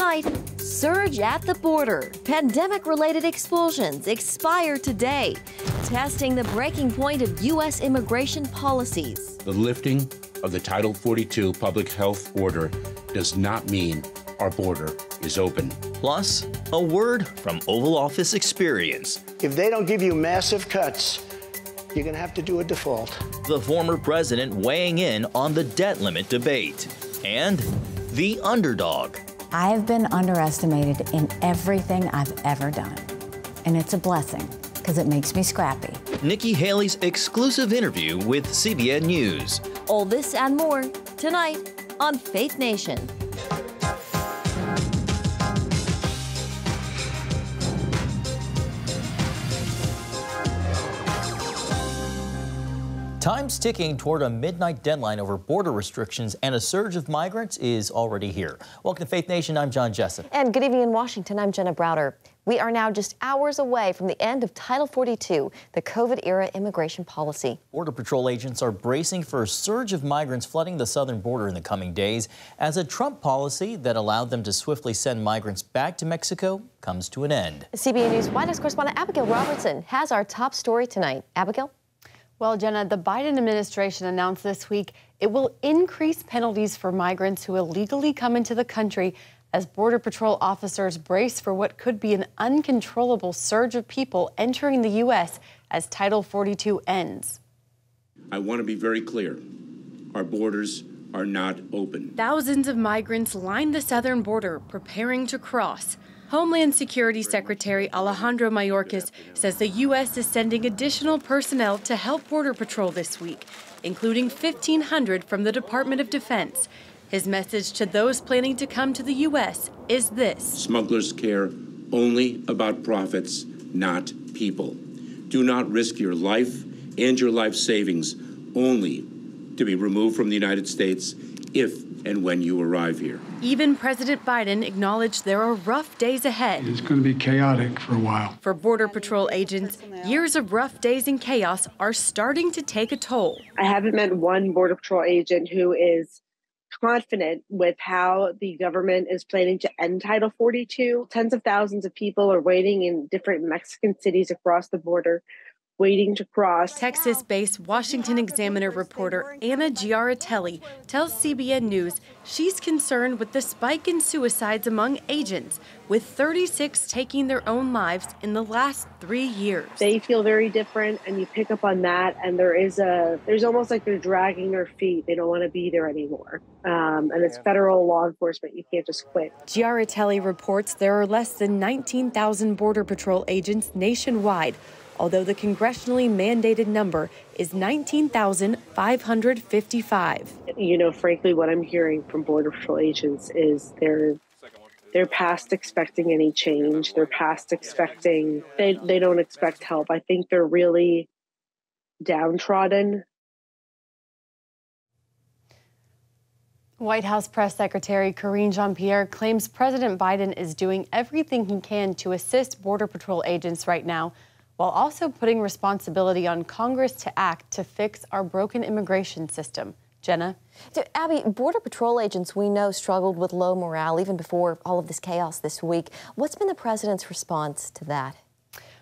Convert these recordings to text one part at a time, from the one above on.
Tonight, surge at the border. Pandemic-related expulsions expire today. Testing the breaking point of U.S. immigration policies. The lifting of the Title 42 public health order does not mean our border is open. Plus, a word from Oval Office experience. If they don't give you massive cuts, you're going to have to do a default. The former president weighing in on the debt limit debate. And the underdog. I have been underestimated in everything I've ever done. And it's a blessing, because it makes me scrappy. Nikki Haley's exclusive interview with CBN News. All this and more tonight on Faith Nation. Time's ticking toward a midnight deadline over border restrictions, and a surge of migrants is already here. Welcome to Faith Nation. I'm John Jessup. And good evening in Washington. I'm Jenna Browder. We are now just hours away from the end of Title 42, the COVID-era immigration policy. Border Patrol agents are bracing for a surge of migrants flooding the southern border in the coming days as a Trump policy that allowed them to swiftly send migrants back to Mexico comes to an end. CBN News White House correspondent Abigail Robertson has our top story tonight. Abigail? Well, Jenna, the Biden administration announced this week it will increase penalties for migrants who illegally come into the country as Border Patrol officers brace for what could be an uncontrollable surge of people entering the U.S. as Title 42 ends. I want to be very clear. Our borders are not open. Thousands of migrants line the southern border, preparing to cross. Homeland Security Secretary Alejandro Mayorkas says the U.S. is sending additional personnel to help Border Patrol this week, including 1,500 from the Department of Defense. His message to those planning to come to the U.S. is this. Smugglers care only about profits, not people. Do not risk your life and your life savings only to be removed from the United States if and when you arrive here. Even President Biden acknowledged there are rough days ahead. It's going to be chaotic for a while. For Border Patrol agents, years of rough days and chaos are starting to take a toll. I haven't met one Border Patrol agent who is confident with how the government is planning to end Title 42. Tens of thousands of people are waiting in different Mexican cities across the border, waiting to cross. Texas-based Washington Examiner reporter Anna Giaratelli tells CBN News she's concerned with the spike in suicides among agents, with 36 taking their own lives in the last 3 years. They feel very different, and you pick up on that, and there's almost like they're dragging their feet. They don't want to be there anymore. And it's federal law enforcement. You can't just quit. Giaratelli reports there are less than 19,000 Border Patrol agents nationwide, although the congressionally mandated number is 19,555. You know, frankly, what I'm hearing from Border Patrol agents is they're past expecting any change. They're past expecting, they don't expect help. I think they're really downtrodden. White House Press Secretary Karine Jean-Pierre claims President Biden is doing everything he can to assist Border Patrol agents right now, while also putting responsibility on Congress to act to fix our broken immigration system. Jenna? So, Abby, Border Patrol agents we know struggled with low morale even before all of this chaos this week. What's been the president's response to that?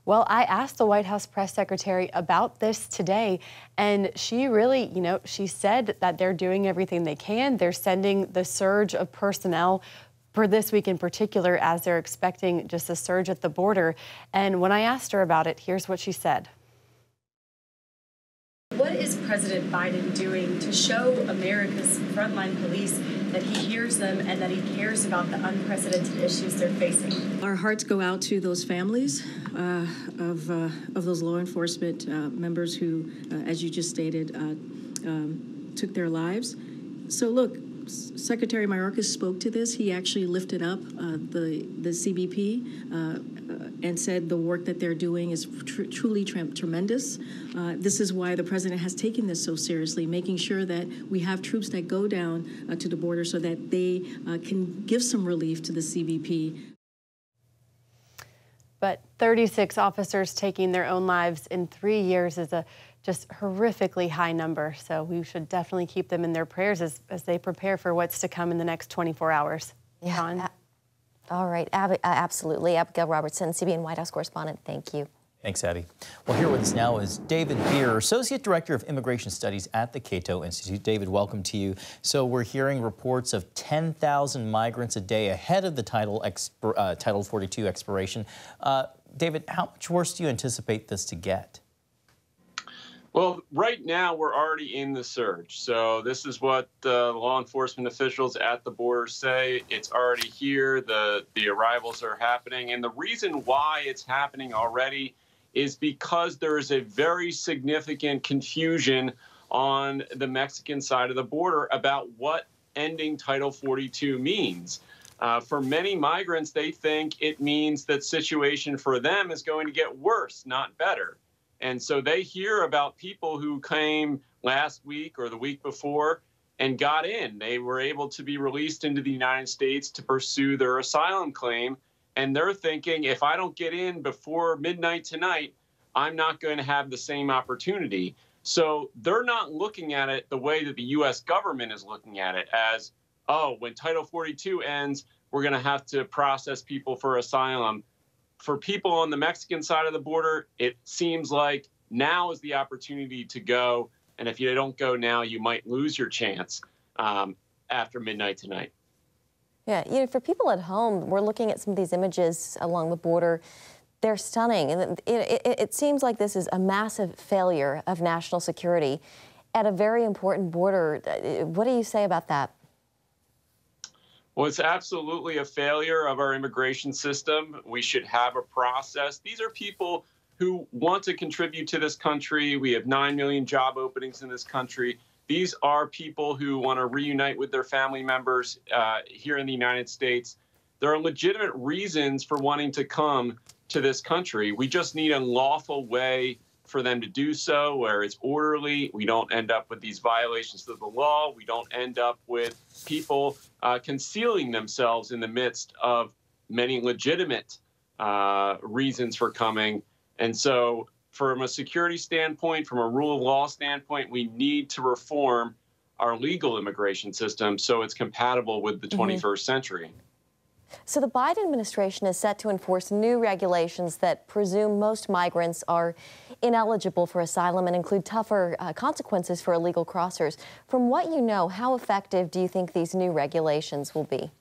Well, I asked the White House press secretary about this today, and she really, she said that they're doing everything they can. They're sending the surge of personnel for this week in particular, as they're expecting just a surge at the border. And when I asked her about it, here's what she said. What is President Biden doing to show America's frontline police that he hears them and that he cares about the unprecedented issues they're facing? Our hearts go out to those families of those law enforcement members who, as you just stated, took their lives. So look, Secretary Mayorkas spoke to this. He actually lifted up the CBP and said the work that they're doing is truly tremendous. This is why the president has taken this so seriously, making sure that we have troops that go down to the border so that they can give some relief to the CBP. But 36 officers taking their own lives in 3 years is a just horrifically high number. So we should definitely keep them in their prayers as they prepare for what's to come in the next 24 hours. Yeah. All right, absolutely. Abigail Robertson, CBN White House correspondent, thank you. Thanks, Abby. Well, here with us now is David Beer, Associate Director of Immigration Studies at the Cato Institute. David, welcome to you. So we're hearing reports of 10,000 migrants a day ahead of the Title 42 expiration. David, how much worse do you anticipate this to get? Well, right now we're already in the surge. So this is what law enforcement officials at the border say. It's already here. The arrivals are happening. And the reason why it's happening already is because there is a very significant confusion on the Mexican side of the border about what ending Title 42 means. For many migrants, they think it means that situation for them is going to get worse, not better. And so they hear about people who came last week or the week before and got in. They were able to be released into the United States to pursue their asylum claim. And they're thinking, if I don't get in before midnight tonight, I'm not going to have the same opportunity. So they're not looking at it the way that the U.S. government is looking at it as, oh, when Title 42 ends, we're going to have to process people for asylum. For people on the Mexican side of the border, it seems like now is the opportunity to go. And if you don't go now, you might lose your chance after midnight tonight. Yeah, you know, for people at home, we're looking at some of these images along the border. They're stunning. And it seems like this is a massive failure of national security at a very important border. What do you say about that? Well, it's absolutely a failure of our immigration system. We should have a process. These are people who want to contribute to this country. We have 9 million job openings in this country. These are people who want to reunite with their family members here in the United States. There are legitimate reasons for wanting to come to this country. We just need a lawful way for them to do so, where it's orderly. We don't end up with these violations of the law. We don't end up with people concealing themselves in the midst of many legitimate reasons for coming. And so from a security standpoint, from a rule of law standpoint, we need to reform our legal immigration system so it's compatible with the 21st century. So the Biden administration is set to enforce new regulations that presume most migrants are ineligible for asylum and include tougher consequences for illegal crossers. From what you know, how effective do you think these new regulations will be?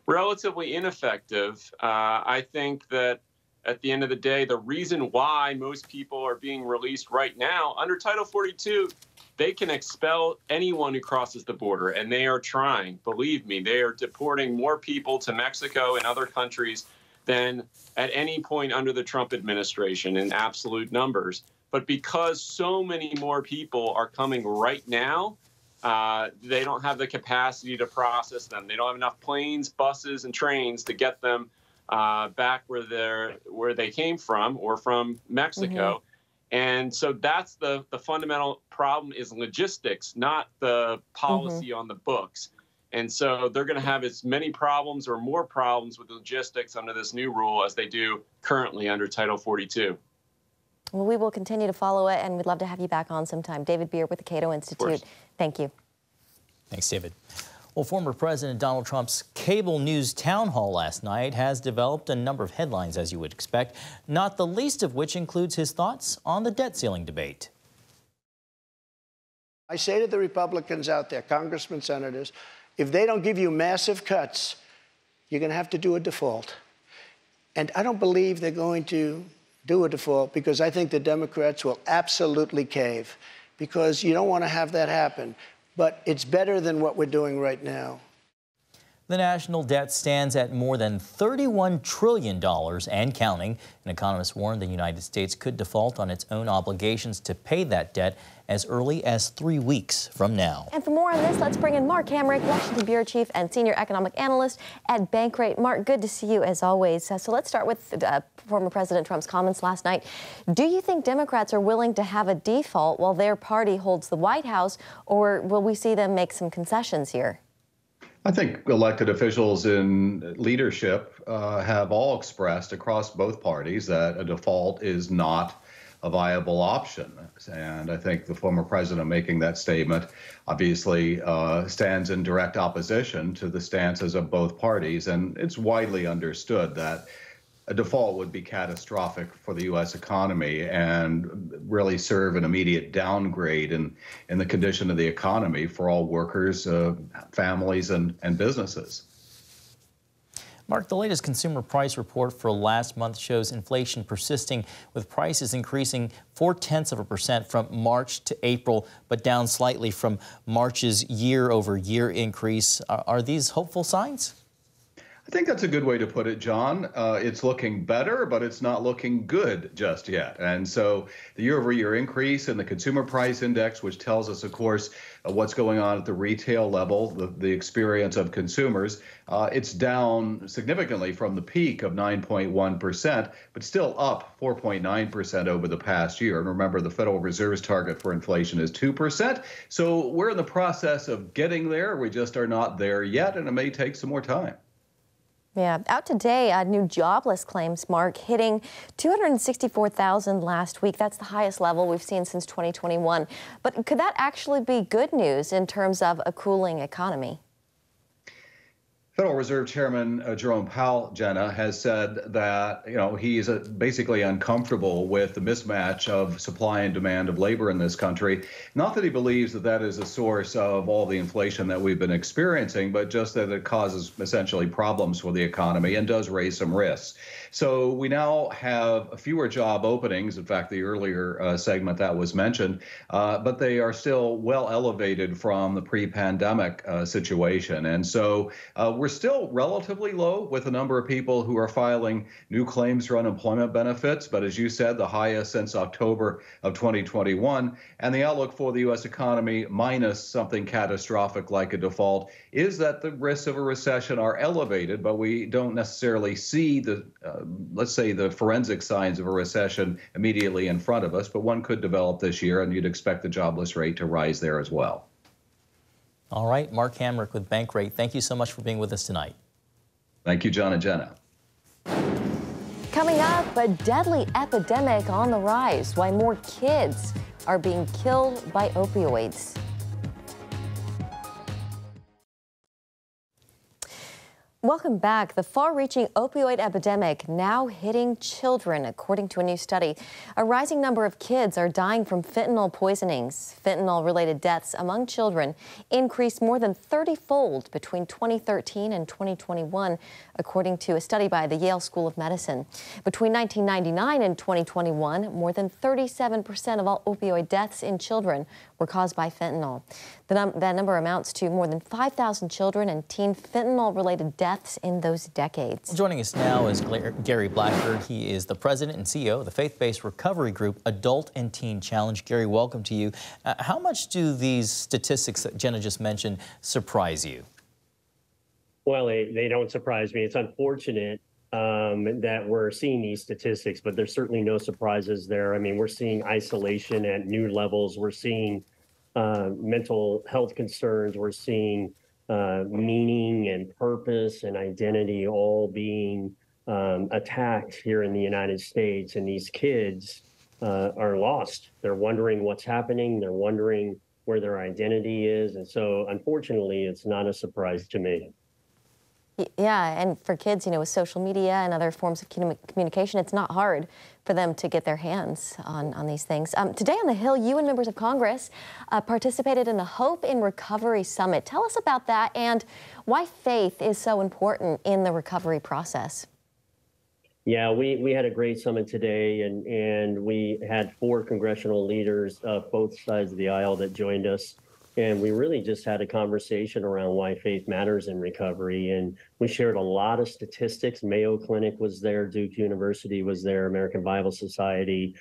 Relatively ineffective. I think that at the end of the day, the reason why most people are being released right now under Title 42, they can expel anyone who crosses the border, and they are trying. Believe me, they are deporting more people to Mexico and other countries than at any point under the Trump administration in absolute numbers. But because so many more people are coming right now, they don't have the capacity to process them. They don't have enough planes, buses, and trains to get them back where they came from or from Mexico. And so that's the fundamental problem is logistics, not the policy on the books. And so they're going to have as many problems or more problems with logistics under this new rule as they do currently under Title 42. Well, we will continue to follow it, and we'd love to have you back on sometime. David Beer with the Cato Institute. Thank you. Thanks, David. Well, former President Donald Trump's cable news town hall last night has developed a number of headlines, as you would expect, not the least of which includes his thoughts on the debt ceiling debate. I say to the Republicans out there, congressmen, senators, if they don't give you massive cuts, you're going to have to do a default. And I don't believe they're going to do a default because I think the Democrats will absolutely cave because you don't want to have that happen. But it's better than what we're doing right now. The national debt stands at more than $31 trillion and counting. An economist warned the United States could default on its own obligations to pay that debt as early as 3 weeks from now. And for more on this, let's bring in Mark Hamrick, Washington Bureau Chief and Senior Economic Analyst at Bankrate. Mark, good to see you as always. So let's start with former President Trump's comments last night. Do you think Democrats are willing to have a default while their party holds the White House, or will we see them make some concessions here? I think elected officials in leadership have all expressed across both parties that a default is not a viable option. And I think the former president making that statement obviously stands in direct opposition to the stances of both parties. And it's widely understood that a default would be catastrophic for the U.S. economy and really serve an immediate downgrade in the condition of the economy for all workers, families, and businesses. Mark, the latest consumer price report for last month shows inflation persisting, with prices increasing 0.4% from March to April, but down slightly from March's year-over-year increase. Are these hopeful signs? I think that's a good way to put it, John. It's looking better, but it's not looking good just yet. And so the year-over-year increase in the consumer price index, which tells us, of course, what's going on at the retail level, the experience of consumers, it's down significantly from the peak of 9.1%, but still up 4.9% over the past year. And remember, the Federal Reserve's target for inflation is 2%. So we're in the process of getting there. We just are not there yet, and it may take some more time. Yeah, out today, new jobless claims, Mark, hitting 264,000 last week. That's the highest level we've seen since 2021. But could that actually be good news in terms of a cooling economy? Federal Reserve Chairman Jerome Powell, Jenna, has said that, he's basically uncomfortable with the mismatch of supply and demand of labor in this country. Not that he believes that that is a source of all the inflation that we've been experiencing, but just that it causes essentially problems for the economy and does raise some risks. So we now have fewer job openings. In fact, the earlier segment that was mentioned, but they are still well elevated from the pre-pandemic situation. And so we're still relatively low with the number of people who are filing new claims for unemployment benefits, but as you said, the highest since October of 2021. And the outlook for the U.S. economy, minus something catastrophic like a default, is that the risks of a recession are elevated, but we don't necessarily see the, let's say, the forensic signs of a recession immediately in front of us, but one could develop this year, and you'd expect the jobless rate to rise there as well. All right, Mark Hamrick with Bankrate, thank you so much for being with us tonight. Thank you, John and Jenna. Coming up, a deadly epidemic on the rise. Why more kids are being killed by opioids. Welcome back. The far-reaching opioid epidemic now hitting children, according to a new study. A rising number of kids are dying from fentanyl poisonings. Fentanyl-related deaths among children increased more than 30-fold between 2013 and 2021, according to a study by the Yale School of Medicine. Between 1999 and 2021, more than 37% of all opioid deaths in children were caused by fentanyl. That number amounts to more than 5,000 children and teen fentanyl-related deaths in those decades. Joining us now is Gary Blackford. He is the president and CEO of the faith-based recovery group Adult and Teen Challenge. Gary, welcome to you. How much do these statistics that Jenna just mentioned surprise you? Well, they don't surprise me. It's unfortunate that we're seeing these statistics, but there's certainly no surprises there. I mean, we're seeing isolation at new levels. We're seeing mental health concerns. We're seeing meaning and purpose and identity all being attacked here in the United States. And these kids are lost. They're wondering what's happening. They're wondering where their identity is. And so, unfortunately, it's not a surprise to me. Yeah, and for kids, with social media and other forms of communication, it's not hard for them to get their hands on these things. Today on the Hill, you and members of Congress participated in the Hope in Recovery Summit. Tell us about that and why faith is so important in the recovery process. Yeah, we had a great summit today, and we had 4 congressional leaders of both sides of the aisle that joined us. And we really just had a conversation around why faith matters in recovery. And we shared a lot of statistics. Mayo Clinic was there, Duke University was there, American Bible Society,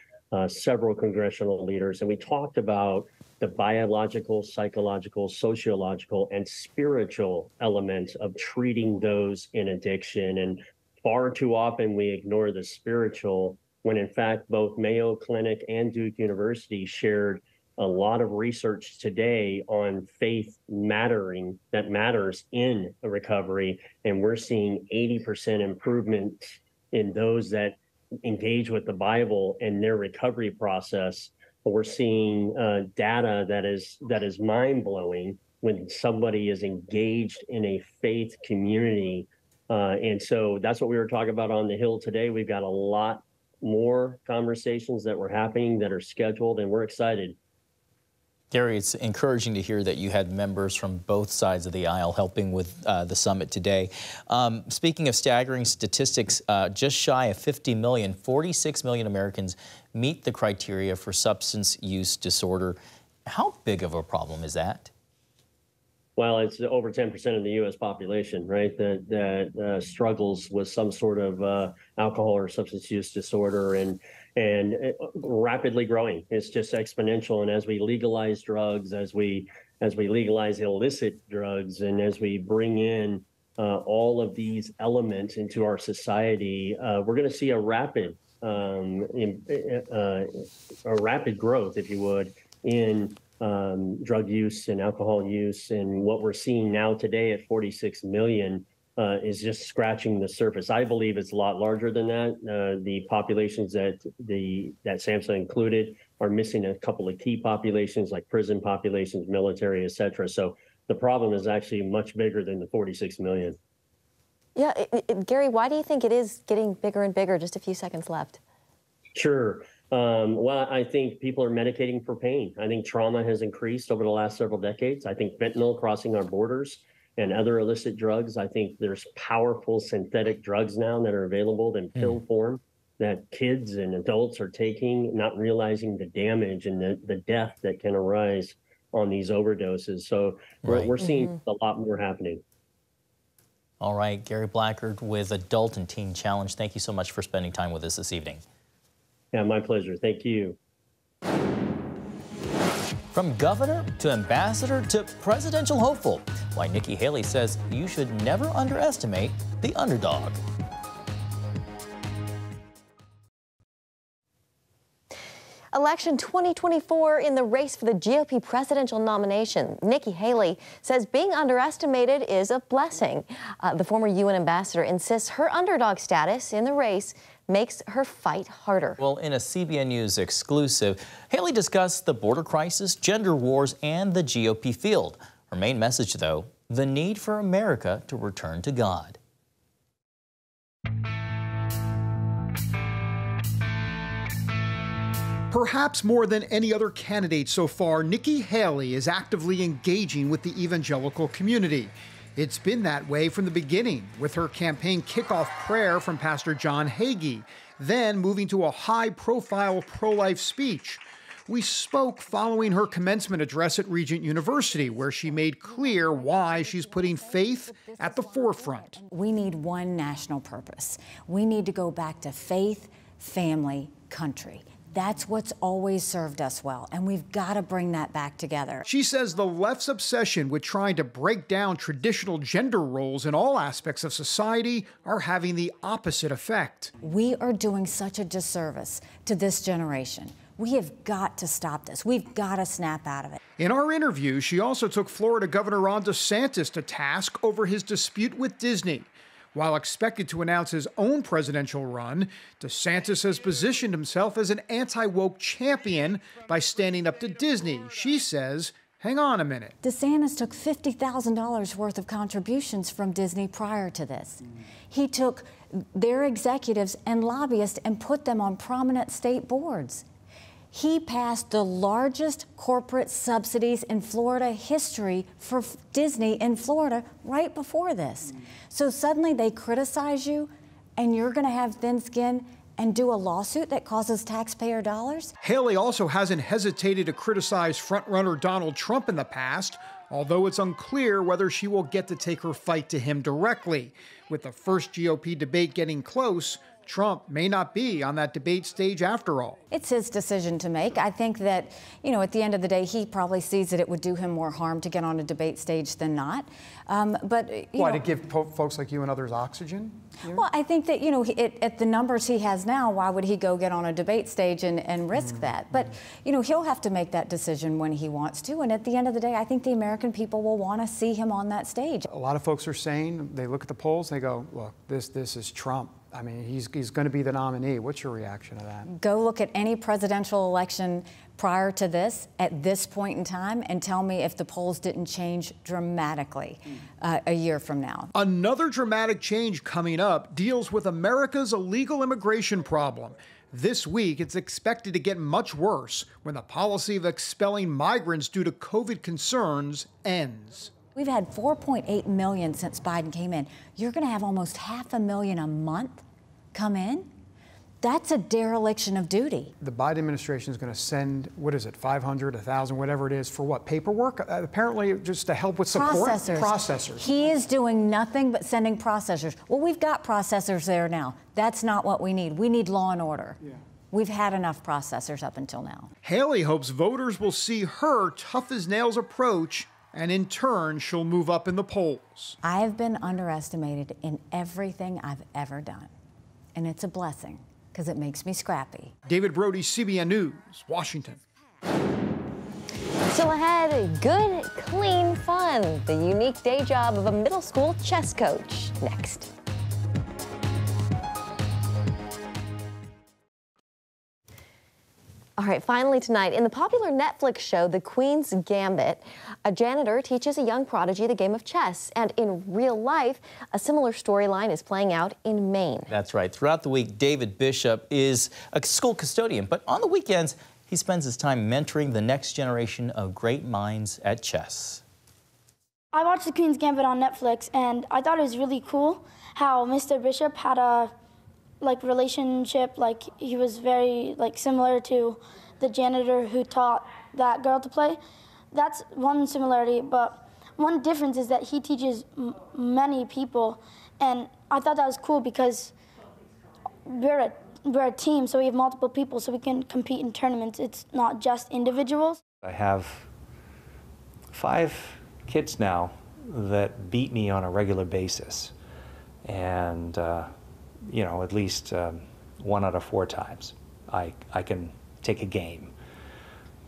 several congressional leaders. And we talked about the biological, psychological, sociological, and spiritual elements of treating those in addiction. And far too often we ignore the spiritual when in fact both Mayo Clinic and Duke University shared a lot of research today on faith that matters in a recovery. And we're seeing 80% improvement in those that engage with the Bible and their recovery process. We're seeing data that is mind-blowing when somebody is engaged in a faith community. And so that's what we were talking about on the Hill today. We've got a lot more conversations that were happening that are scheduled, and we're excited. Gary, it's encouraging to hear that you had members from both sides of the aisle helping with the summit today. Speaking of staggering statistics, just shy of 50 million, 46 million Americans meet the criteria for substance use disorder. How big of a problem is that? Well, it's over 10% of the U.S. population, right, that struggles with some sort of alcohol or substance use disorder, and rapidly growing. It's just exponential. And as we legalize drugs, as we legalize illicit drugs, and as we bring in all of these elements into our society, we're going to see a rapid growth, if you would, in drug use and alcohol use. And what we're seeing now today at 46 million is just scratching the surface. I believe it's a lot larger than that. The populations that SAMHSA included are missing a couple of key populations like prison populations, military, et cetera. So the problem is actually much bigger than the 46 million. Yeah, Gary, why do you think it is getting bigger and bigger? Just a few seconds left. Sure. Well, I think people are medicating for pain. I think trauma has increased over the last several decades. I think fentanyl crossing our borders and other illicit drugs. I think there's powerful synthetic drugs now that are available in pill form that kids and adults are taking, not realizing the damage and the death that can arise on these overdoses. So we're seeing a lot more happening. All right, Gary Blackard with Adult and Teen Challenge. Thank you so much for spending time with us this evening. Yeah, my pleasure. Thank you. From governor to ambassador to presidential hopeful, why Nikki Haley says you should never underestimate the underdog. Election 2024 in the race for the GOP presidential nomination. Nikki Haley says being underestimated is a blessing. The former UN ambassador insists her underdog status in the race makes her fight harder. Well, in a CBN News exclusive, Haley discussed the border crisis, gender wars, and the GOP field. Her main message, though, the need for America to return to God. Perhaps more than any other candidate so far, Nikki Haley is actively engaging with the evangelical community. It's been that way from the beginning, with her campaign kickoff prayer from Pastor John Hagee, then moving to a high-profile pro-life speech. We spoke following her commencement address at Regent University, where she made clear why she's putting faith at the forefront. We need one national purpose. We need to go back to faith, family, country. That's what's always served us well, and we've got to bring that back together. She says the left's obsession with trying to break down traditional gender roles in all aspects of society are having the opposite effect. We are doing such a disservice to this generation. We have got to stop this. We've got to snap out of it. In our interview, she also took Florida Governor Ron DeSantis to task over his dispute with Disney. While expected to announce his own presidential run, DeSantis has positioned himself as an anti-woke champion by standing up to Disney. She says, hang on a minute. DeSantis took $50,000 worth of contributions from Disney prior to this. He took their executives and lobbyists and put them on prominent state boards. He passed the largest corporate subsidies in Florida history for Disney in Florida right before this. So suddenly they criticize you and you're going to have thin skin and do a lawsuit that causes taxpayer dollars? Haley also hasn't hesitated to criticize frontrunner Donald Trump in the past, although it's unclear whether she will get to take her fight to him directly. With the first GOP debate getting close, Trump may not be on that debate stage after all. It's his decision to make. I think that, at the end of the day, he probably sees that it would do him more harm to get on a debate stage than not. Why, to give folks like you and others oxygen? Well, I think that, at the numbers he has now, why would he go get on a debate stage and risk that? But, he'll have to make that decision when he wants to. And at the end of the day, I think the American people will want to see him on that stage. A lot of folks are saying, they look at the polls, they go, look, this is Trump. I mean, he's going to be the nominee. What's your reaction to that? Go look at any presidential election prior to this, at this point in time, and tell me if the polls didn't change dramatically a year from now. Another dramatic change coming up deals with America's illegal immigration problem. This week, it's expected to get much worse when the policy of expelling migrants due to COVID concerns ends. We've had 4.8 million since Biden came in. You're going to have almost 500,000 a month come in? That's a dereliction of duty. The Biden administration is going to send, what is it, 500, 1,000, whatever it is, for what, paperwork? Apparently just to help with support? Processors. He is doing nothing but sending processors. Well, we've got processors there now. That's not what we need. We need law and order. Yeah. We've had enough processors up until now. Haley hopes voters will see her tough-as-nails approach, and in turn, she'll move up in the polls. I have been underestimated in everything I've ever done, and it's a blessing, because it makes me scrappy. David Brody, CBN News, Washington. Still ahead, good, clean fun. The unique day job of a middle school chess coach. Next. All right, finally tonight, in the popular Netflix show, The Queens Gambit, a janitor teaches a young prodigy the game of chess. And in real life, a similar storyline is playing out in Maine. That's right. Throughout the week, David Bishop is a school custodian, but on the weekends, he spends his time mentoring the next generation of great minds at chess. I watched The Queen's Gambit on Netflix, and I thought it was really cool how Mr. Bishop had a relationship, he was very similar to the janitor who taught that girl to play. That's one similarity, but one difference is that he teaches many people, and I thought that was cool because we're a team, so we have multiple people, so we can compete in tournaments. It's not just individuals. I have 5 kids now that beat me on a regular basis, and at least 1 out of 4 times I can take a game.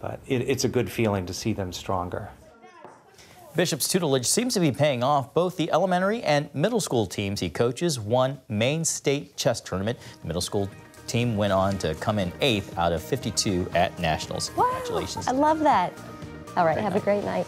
But it's a good feeling to see them stronger. Bishop's tutelage seems to be paying off. Both the elementary and middle school teams he coaches won Maine State Chess Tournament. The middle school team went on to come in 8th out of 52 at Nationals. Wow, Congratulations. I love that. All right, have night. a great night.